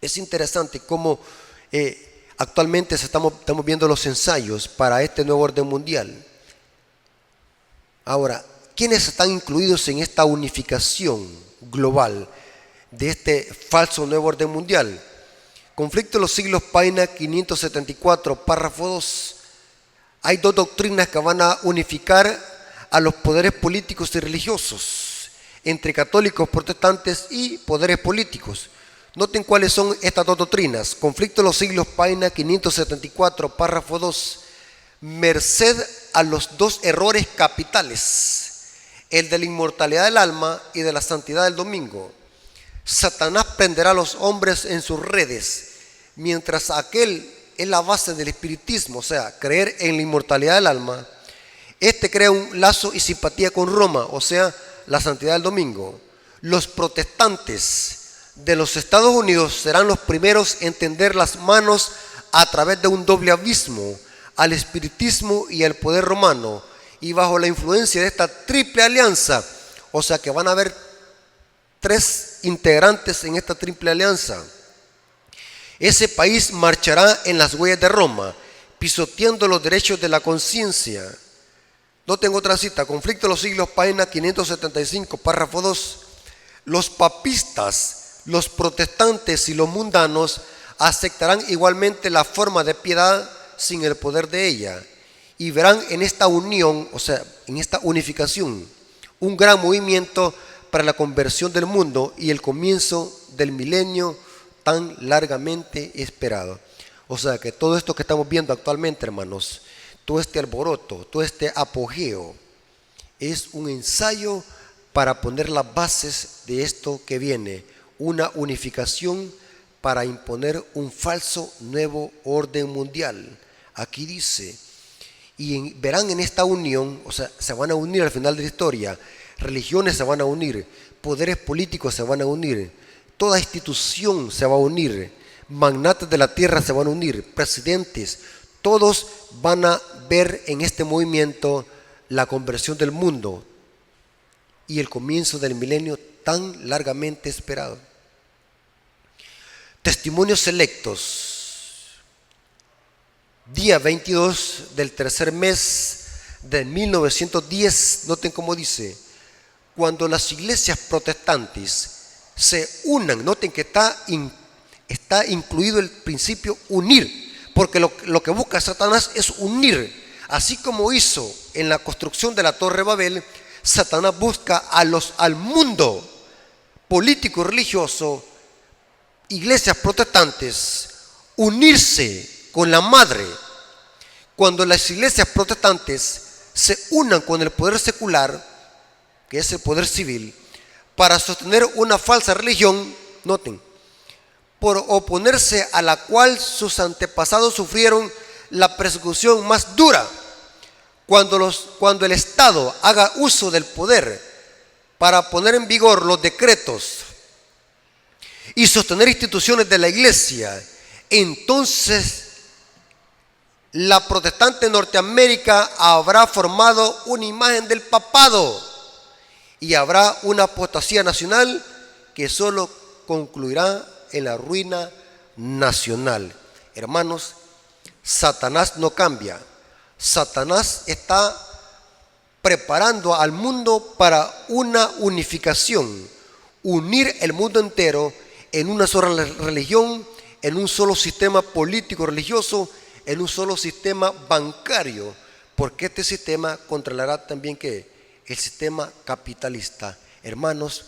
Es interesante cómo actualmente estamos viendo los ensayos para este nuevo orden mundial. Ahora, ¿quiénes están incluidos en esta unificación global de este falso nuevo orden mundial? Conflicto de los siglos, página 574, párrafo 2. Hay dos doctrinas que van a unificar a los poderes políticos y religiosos, entre católicos, protestantes y poderes políticos. Noten cuáles son estas dos doctrinas. Conflicto de los siglos, página 574, párrafo 2. Merced a los dos errores capitales, el de la inmortalidad del alma y de la santidad del domingo, Satanás prenderá a los hombres en sus redes, mientras aquel es la base del espiritismo, o sea, creer en la inmortalidad del alma. Este crea un lazo y simpatía con Roma, o sea, la santidad del domingo. Los protestantes de los Estados Unidos serán los primeros en tender las manos a través de un doble abismo al espiritismo y al poder romano, y bajo la influencia de esta triple alianza, o sea que van a haber tres integrantes en esta triple alianza. Ese país marchará en las huellas de Roma, pisoteando los derechos de la conciencia. No tengo otra cita. Conflicto de los siglos, página 575, párrafo 2. Los papistas, los protestantes y los mundanos aceptarán igualmente la forma de piedad sin el poder de ella, y verán en esta unión, o sea, en esta unificación, un gran movimiento para la conversión del mundo y el comienzo del milenio tan largamente esperado. O sea que todo esto que estamos viendo actualmente, hermanos, todo este alboroto, todo este apogeo, es un ensayo para poner las bases de esto que viene, una unificación para imponer un falso nuevo orden mundial. Aquí dice, y verán en esta unión, o sea, se van a unir al final de la historia, religiones se van a unir, poderes políticos se van a unir, toda institución se va a unir, magnates de la tierra se van a unir, presidentes, todos van a ver en este movimiento la conversión del mundo y el comienzo del milenio tan largamente esperado. Testimonios selectos. Día 22 del tercer mes de 1910, noten cómo dice, cuando las iglesias protestantes se unan, noten que está incluido el principio unir, porque lo que busca Satanás es unir, así como hizo en la construcción de la Torre Babel. Satanás busca al mundo político y religioso, iglesias protestantes, unirse con la madre. Cuando las iglesias protestantes se unan con el poder secular, que es el poder civil, para sostener una falsa religión, noten, por oponerse a la cual sus antepasados sufrieron la persecución más dura, cuando el Estado haga uso del poder para poner en vigor los decretos y sostener instituciones de la iglesia, entonces la protestante Norteamérica habrá formado una imagen del papado y habrá una apostasía nacional que solo concluirá en la ruina nacional. Hermanos, Satanás no cambia. Satanás está preparando al mundo para una unificación, unir el mundo entero en una sola religión, en un solo sistema político religioso, en un solo sistema bancario, porque este sistema controlará también ¿qué? El sistema capitalista. Hermanos,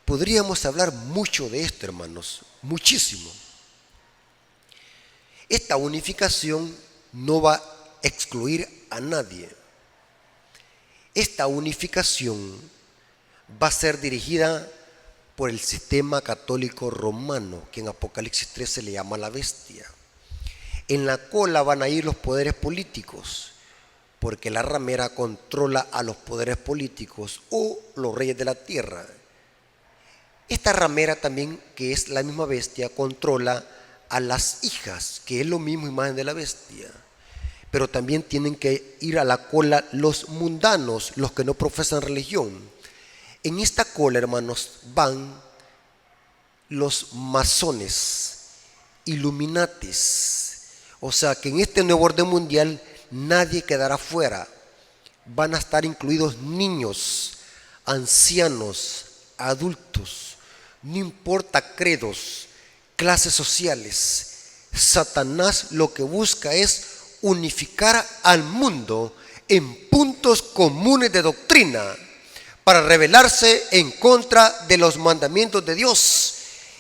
podríamos hablar mucho de esto, hermanos, muchísimo. Esta unificación no va a excluir a nadie. Esta unificación va a ser dirigida por el sistema católico romano, que en Apocalipsis 13 le llama la bestia. En la cola van a ir los poderes políticos, porque la ramera controla a los poderes políticos o los reyes de la tierra. Esta ramera también, que es la misma bestia, controla a las hijas, que es lo mismo, imagen de la bestia. Pero también tienen que ir a la cola los mundanos, los que no profesan religión. En esta cola, hermanos, van los masones, Illuminatis. O sea que en este nuevo orden mundial nadie quedará fuera. Van a estar incluidos niños, ancianos, adultos, no importa credos, clases sociales. Satanás lo que busca es unificar al mundo en puntos comunes de doctrina para rebelarse en contra de los mandamientos de Dios.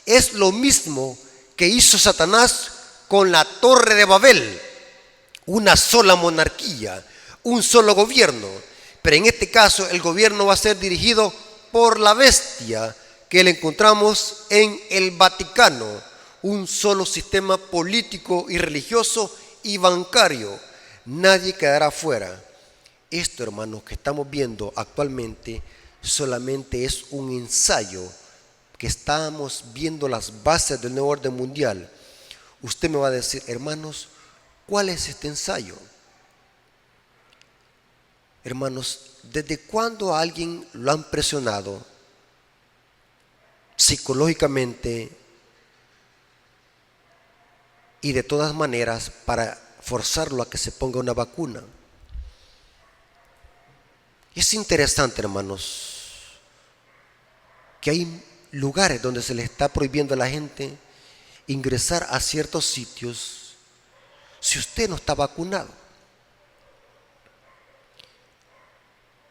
Es lo mismo que hizo Satanás con la Torre de Babel, una sola monarquía, un solo gobierno, pero en este caso el gobierno va a ser dirigido por la bestia que le encontramos en el Vaticano, un solo sistema político y religioso y bancario. Nadie quedará fuera. Esto, hermanos, que estamos viendo actualmente solamente es un ensayo, que estamos viendo las bases del nuevo orden mundial. Usted me va a decir, hermanos, ¿cuál es este ensayo? Hermanos, ¿desde cuándo a alguien lo han presionado psicológicamente y de todas maneras para forzarlo a que se ponga una vacuna? Es interesante, hermanos, que hay lugares donde se le está prohibiendo a la gente ingresar a ciertos sitios si usted no está vacunado.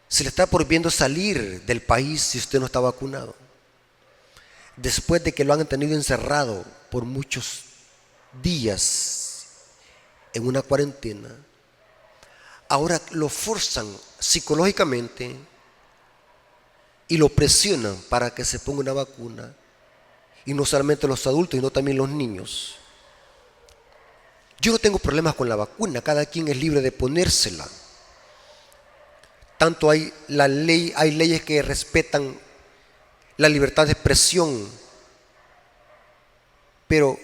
Se le está prohibiendo salir del país si usted no está vacunado. Después de que lo han tenido encerrado por muchos días en una cuarentena, ahora lo forzan psicológicamente y lo presionan para que se ponga una vacuna. Y no solamente los adultos, sino también los niños. Yo no tengo problemas con la vacuna, cada quien es libre de ponérsela. Tanto hay leyes que respetan la libertad de expresión. Pero,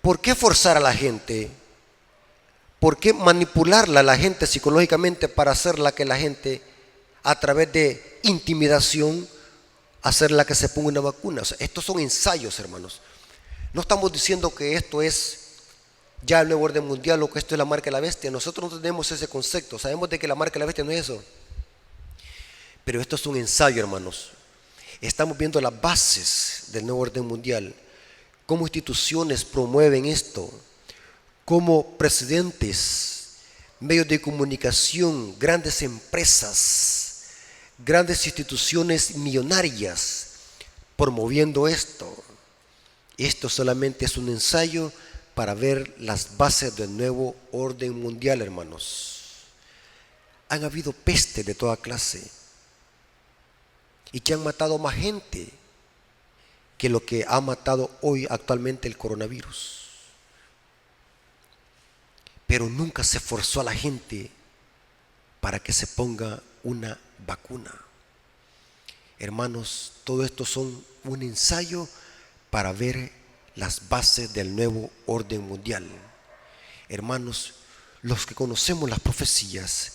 ¿por qué forzar a la gente? ¿Por qué manipularla a la gente psicológicamente para hacerla que la gente, a través de intimidación, hacerla que se ponga una vacuna? O sea, estos son ensayos, hermanos. No estamos diciendo que esto es ya el nuevo orden mundial o que esto es la marca de la bestia. Nosotros no tenemos ese concepto. Sabemos de que la marca de la bestia no es eso. Pero esto es un ensayo, hermanos. Estamos viendo las bases del nuevo orden mundial. Cómo instituciones promueven esto. Cómo presidentes, medios de comunicación, grandes empresas, grandes instituciones millonarias promoviendo esto. Esto solamente es un ensayo para ver las bases del nuevo orden mundial, hermanos. Han habido pestes de toda clase y que han matado más gente que lo que ha matado hoy actualmente el coronavirus. Pero nunca se forzó a la gente para que se ponga una vacuna. Hermanos, todo esto son un ensayo para ver las bases del nuevo orden mundial. Hermanos, los que conocemos las profecías,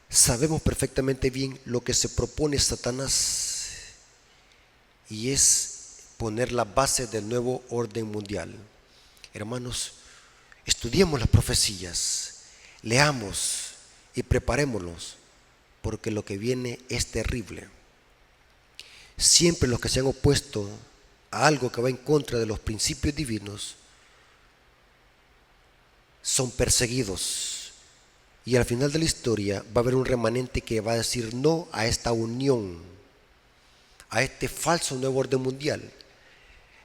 sabemos perfectamente bien lo que se propone Satanás, y es poner las bases del nuevo orden mundial. Hermanos, estudiemos las profecías, leamos y preparémonos, porque lo que viene es terrible. Siempre los que se han opuesto a algo que va en contra de los principios divinos son perseguidos, y al final de la historia va a haber un remanente que va a decir no a esta unión, a este falso nuevo orden mundial.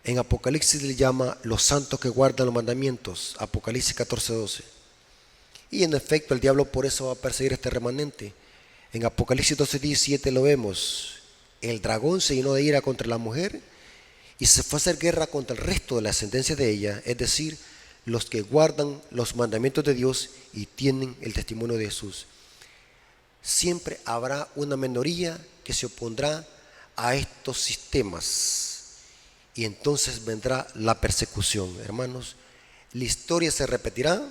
En Apocalipsis le llama los santos que guardan los mandamientos, Apocalipsis 14:12. Y en efecto el diablo por eso va a perseguir a este remanente. En Apocalipsis 12:17 lo vemos. El dragón se llenó de ira contra la mujer y se fue a hacer guerra contra el resto de la ascendencia de ella, es decir, los que guardan los mandamientos de Dios y tienen el testimonio de Jesús. Siempre habrá una minoría que se opondrá a estos sistemas, y entonces vendrá la persecución. Hermanos, la historia se repetirá,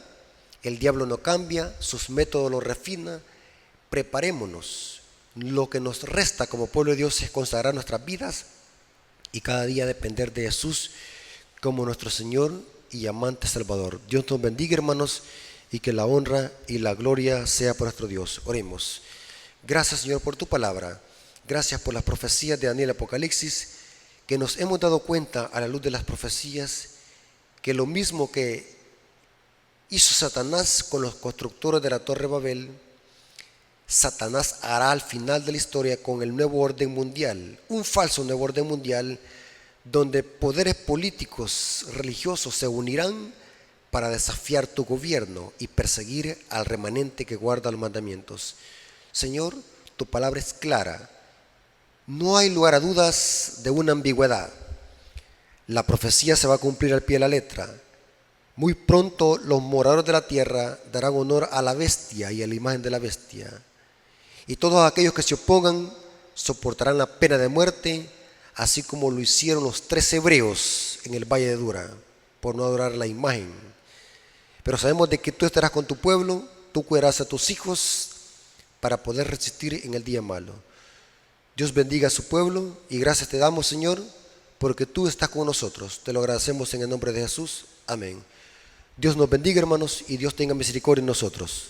el diablo no cambia, sus métodos lo refina. Preparémonos. Lo que nos resta como pueblo de Dios es consagrar nuestras vidas y cada día depender de Jesús como nuestro Señor y amante Salvador. Dios nos bendiga, hermanos, y que la honra y la gloria sea por nuestro Dios. Oremos. Gracias, Señor, por tu palabra. Gracias por las profecías de Daniel y Apocalipsis, que nos hemos dado cuenta a la luz de las profecías que lo mismo que hizo Satanás con los constructores de la Torre Babel, Satanás hará al final de la historia con el nuevo orden mundial, un falso nuevo orden mundial, donde poderes políticos, religiosos se unirán para desafiar tu gobierno y perseguir al remanente que guarda los mandamientos. Señor, tu palabra es clara. No hay lugar a dudas de una ambigüedad. La profecía se va a cumplir al pie de la letra. Muy pronto los moradores de la tierra darán honor a la bestia y a la imagen de la bestia. Y todos aquellos que se opongan soportarán la pena de muerte, así como lo hicieron los 3 hebreos en el valle de Dura, por no adorar la imagen. Pero sabemos de que tú estarás con tu pueblo, tú cuidarás a tus hijos para poder resistir en el día malo. Dios bendiga a su pueblo y gracias te damos, Señor, porque tú estás con nosotros. Te lo agradecemos en el nombre de Jesús. Amén. Dios nos bendiga, hermanos, y Dios tenga misericordia en nosotros.